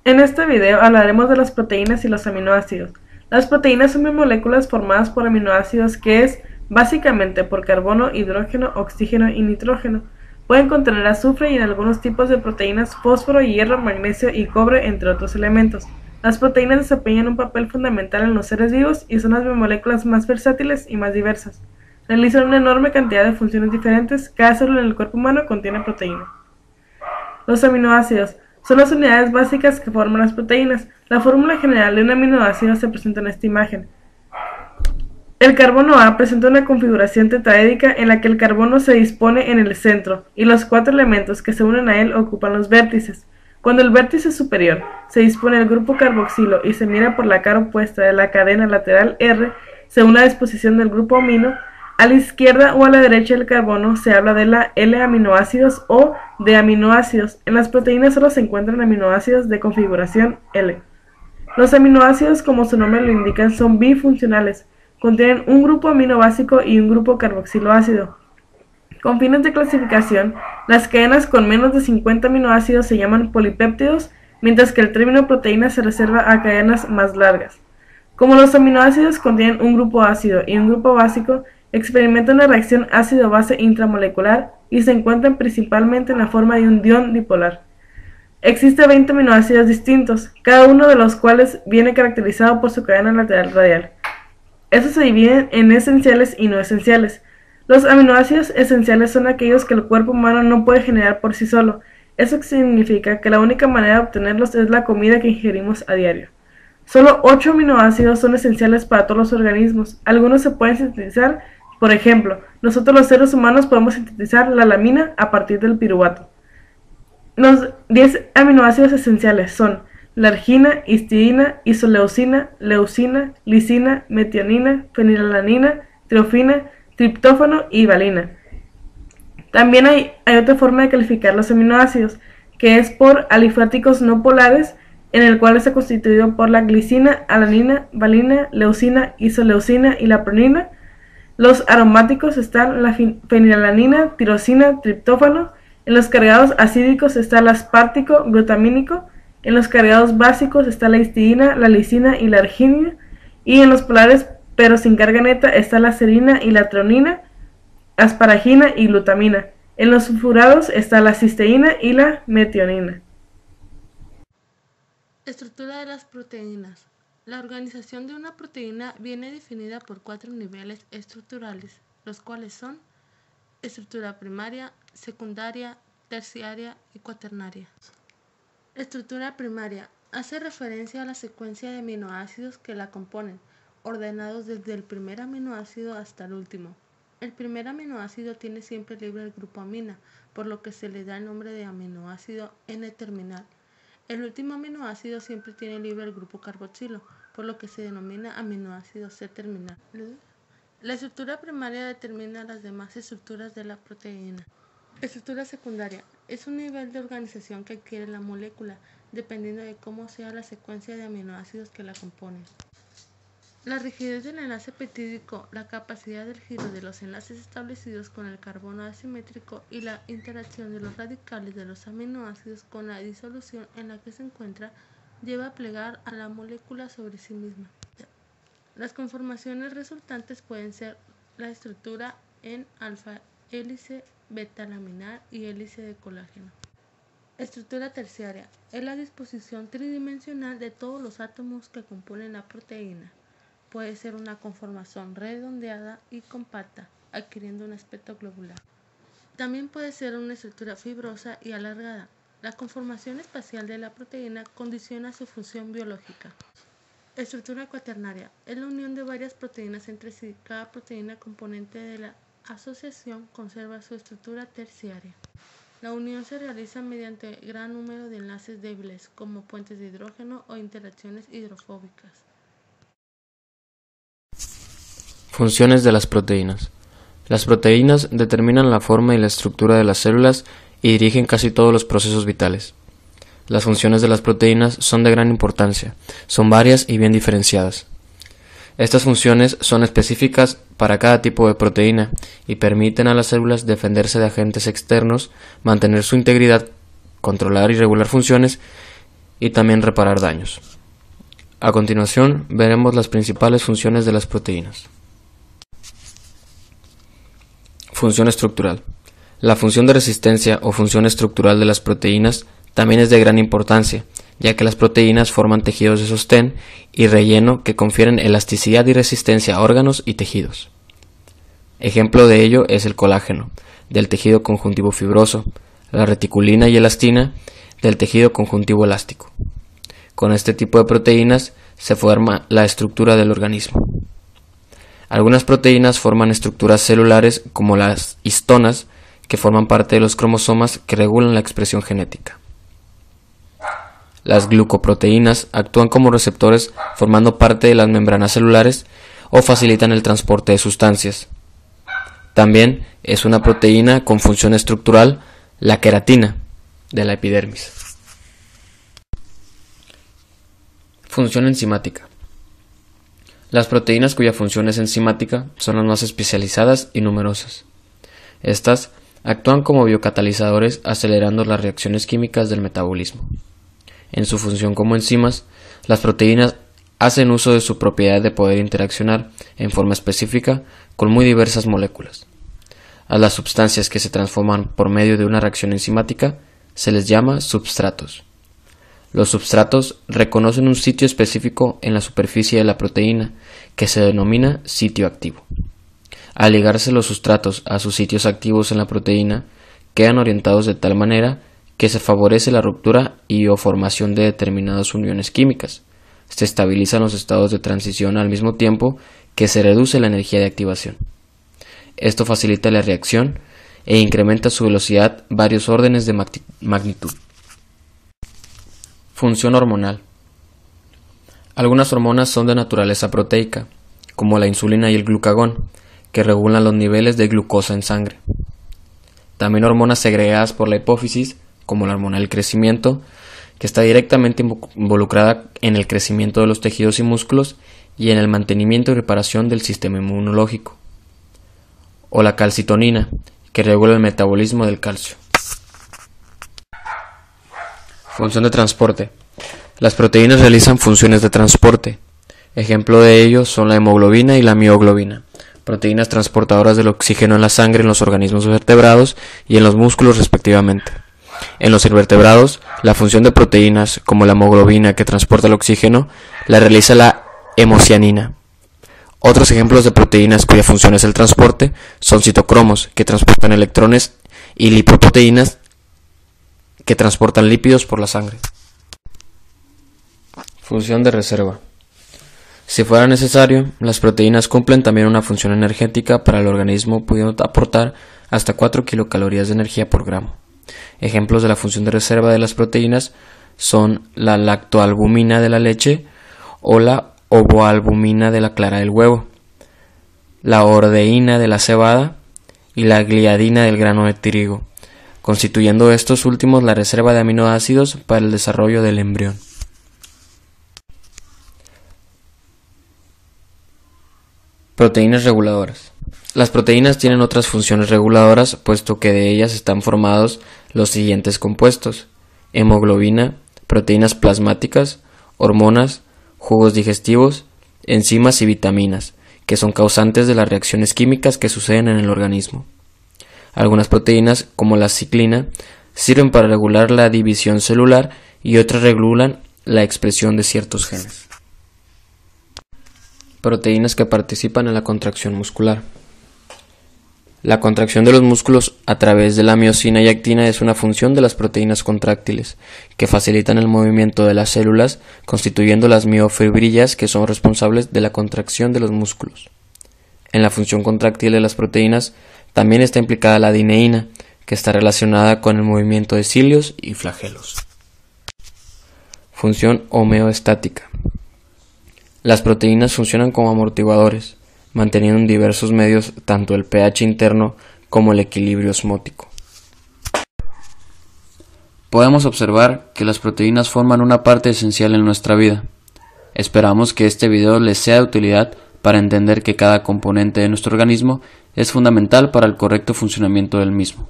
En este video hablaremos de las proteínas y los aminoácidos. Las proteínas son biomoléculas formadas por aminoácidos que es básicamente por carbono, hidrógeno, oxígeno y nitrógeno. Pueden contener azufre y en algunos tipos de proteínas fósforo, hierro, magnesio y cobre, entre otros elementos. Las proteínas desempeñan un papel fundamental en los seres vivos y son las biomoléculas más versátiles y más diversas. Realizan una enorme cantidad de funciones diferentes. Cada célula en el cuerpo humano contiene proteína. Los aminoácidos son las unidades básicas que forman las proteínas. La fórmula general de un aminoácido se presenta en esta imagen. El carbono A presenta una configuración tetraédrica en la que el carbono se dispone en el centro y los cuatro elementos que se unen a él ocupan los vértices. Cuando el vértice superior se dispone el grupo carboxilo y se mira por la cara opuesta de la cadena lateral R, según la disposición del grupo amino, a la izquierda o a la derecha del carbono se habla de la L-aminoácidos o de aminoácidos. En las proteínas solo se encuentran aminoácidos de configuración L. Los aminoácidos, como su nombre lo indica, son bifuncionales. Contienen un grupo amino básico y un grupo carboxiloácido. Con fines de clasificación, las cadenas con menos de 50 aminoácidos se llaman polipéptidos, mientras que el término proteína se reserva a cadenas más largas. Como los aminoácidos contienen un grupo ácido y un grupo básico, experimentan una reacción ácido-base intramolecular y se encuentran principalmente en la forma de un dión dipolar. Existen 20 aminoácidos distintos, cada uno de los cuales viene caracterizado por su cadena lateral radial. Estos se dividen en esenciales y no esenciales. Los aminoácidos esenciales son aquellos que el cuerpo humano no puede generar por sí solo. Eso significa que la única manera de obtenerlos es la comida que ingerimos a diario. Solo 8 aminoácidos son esenciales para todos los organismos. Algunos se pueden sintetizar. Por ejemplo, nosotros los seres humanos podemos sintetizar la alamina a partir del piruvato. Los 10 aminoácidos esenciales son la argina, histidina, isoleucina, leucina, lisina, metionina, fenilalanina, tiofina, triptófano y valina. También hay otra forma de calificar los aminoácidos, que es por alifáticos no polares, en el cual está constituido por la glicina, alanina, valina, leucina, isoleucina y la pronina. Los aromáticos están la fenilalanina, tirosina, triptófano. En los cargados acídicos está el aspartico, glutamínico. En los cargados básicos está la histidina, la lisina y la arginina. Y en los polares, pero sin carga neta, está la serina y la tronina, asparagina y glutamina. En los sulfurados está la cisteína y la metionina. Estructura de las proteínas. La organización de una proteína viene definida por 4 niveles estructurales, los cuales son estructura primaria, secundaria, terciaria y cuaternaria. Estructura primaria hace referencia a la secuencia de aminoácidos que la componen, ordenados desde el primer aminoácido hasta el último. El primer aminoácido tiene siempre libre el grupo amina, por lo que se le da el nombre de aminoácido N-terminal. El último aminoácido siempre tiene libre el grupo carboxilo, por lo que se denomina aminoácido C-terminal. La estructura primaria determina las demás estructuras de la proteína. Estructura secundaria es un nivel de organización que adquiere la molécula, dependiendo de cómo sea la secuencia de aminoácidos que la componen. La rigidez del enlace peptídico, la capacidad del giro de los enlaces establecidos con el carbono asimétrico y la interacción de los radicales de los aminoácidos con la disolución en la que se encuentra, lleva a plegar a la molécula sobre sí misma. Las conformaciones resultantes pueden ser la estructura en alfa hélice, beta laminar y hélice de colágeno. Estructura terciaria es la disposición tridimensional de todos los átomos que componen la proteína. Puede ser una conformación redondeada y compacta, adquiriendo un aspecto globular. También puede ser una estructura fibrosa y alargada. La conformación espacial de la proteína condiciona su función biológica. Estructura cuaternaria es la unión de varias proteínas entre sí. Cada proteína componente de la asociación conserva su estructura terciaria. La unión se realiza mediante gran número de enlaces débiles, como puentes de hidrógeno o interacciones hidrofóbicas. Funciones de las proteínas. Las proteínas determinan la forma y la estructura de las células y dirigen casi todos los procesos vitales. Las funciones de las proteínas son de gran importancia, son varias y bien diferenciadas. Estas funciones son específicas para cada tipo de proteína y permiten a las células defenderse de agentes externos, mantener su integridad, controlar y regular funciones y también reparar daños. A continuación, veremos las principales funciones de las proteínas. Función estructural. La función de resistencia o función estructural de las proteínas también es de gran importancia, ya que las proteínas forman tejidos de sostén y relleno que confieren elasticidad y resistencia a órganos y tejidos. Ejemplo de ello es el colágeno, del tejido conjuntivo fibroso, la reticulina y elastina, del tejido conjuntivo elástico. Con este tipo de proteínas se forma la estructura del organismo. Algunas proteínas forman estructuras celulares como las histonas, que forman parte de los cromosomas que regulan la expresión genética. Las glucoproteínas actúan como receptores formando parte de las membranas celulares o facilitan el transporte de sustancias. También es una proteína con función estructural la queratina de la epidermis. Función enzimática. Las proteínas cuya función es enzimática son las más especializadas y numerosas. Estas actúan como biocatalizadores acelerando las reacciones químicas del metabolismo. En su función como enzimas, las proteínas hacen uso de su propiedad de poder interaccionar en forma específica con muy diversas moléculas. A las sustancias que se transforman por medio de una reacción enzimática se les llama substratos. Los substratos reconocen un sitio específico en la superficie de la proteína que se denomina sitio activo. Al ligarse los sustratos a sus sitios activos en la proteína, quedan orientados de tal manera que se favorece la ruptura y o formación de determinadas uniones químicas. Se estabilizan los estados de transición al mismo tiempo que se reduce la energía de activación. Esto facilita la reacción e incrementa su velocidad varios órdenes de magnitud. Función hormonal. Algunas hormonas son de naturaleza proteica, como la insulina y el glucagón, que regulan los niveles de glucosa en sangre. También hormonas segregadas por la hipófisis, como la hormona del crecimiento, que está directamente involucrada en el crecimiento de los tejidos y músculos y en el mantenimiento y reparación del sistema inmunológico. O la calcitonina, que regula el metabolismo del calcio. Función de transporte. Las proteínas realizan funciones de transporte. Ejemplo de ello son la hemoglobina y la mioglobina, proteínas transportadoras del oxígeno en la sangre en los organismos vertebrados y en los músculos respectivamente. En los invertebrados, la función de proteínas, como la hemoglobina que transporta el oxígeno, la realiza la hemocianina. Otros ejemplos de proteínas cuya función es el transporte son citocromos, que transportan electrones, y lipoproteínas, que transportan lípidos por la sangre. Función de reserva. Si fuera necesario, las proteínas cumplen también una función energética para el organismo, pudiendo aportar hasta 4 kilocalorías de energía por gramo. Ejemplos de la función de reserva de las proteínas son la lactoalbumina de la leche o la ovoalbumina de la clara del huevo, la ordeína de la cebada y la gliadina del grano de trigo, constituyendo estos últimos la reserva de aminoácidos para el desarrollo del embrión. Proteínas reguladoras. Las proteínas tienen otras funciones reguladoras, puesto que de ellas están formados los siguientes compuestos: hemoglobina, proteínas plasmáticas, hormonas, jugos digestivos, enzimas y vitaminas, que son causantes de las reacciones químicas que suceden en el organismo. Algunas proteínas, como la ciclina, sirven para regular la división celular y otras regulan la expresión de ciertos genes. Proteínas que participan en la contracción muscular. La contracción de los músculos a través de la miosina y actina es una función de las proteínas contráctiles, que facilitan el movimiento de las células, constituyendo las miofibrillas que son responsables de la contracción de los músculos. En la función contráctil de las proteínas también está implicada la adineína, que está relacionada con el movimiento de cilios y flagelos. Función homeostática. Las proteínas funcionan como amortiguadores, manteniendo en diversos medios tanto el pH interno como el equilibrio osmótico. Podemos observar que las proteínas forman una parte esencial en nuestra vida. Esperamos que este video les sea de utilidad para entender que cada componente de nuestro organismo es fundamental para el correcto funcionamiento del mismo.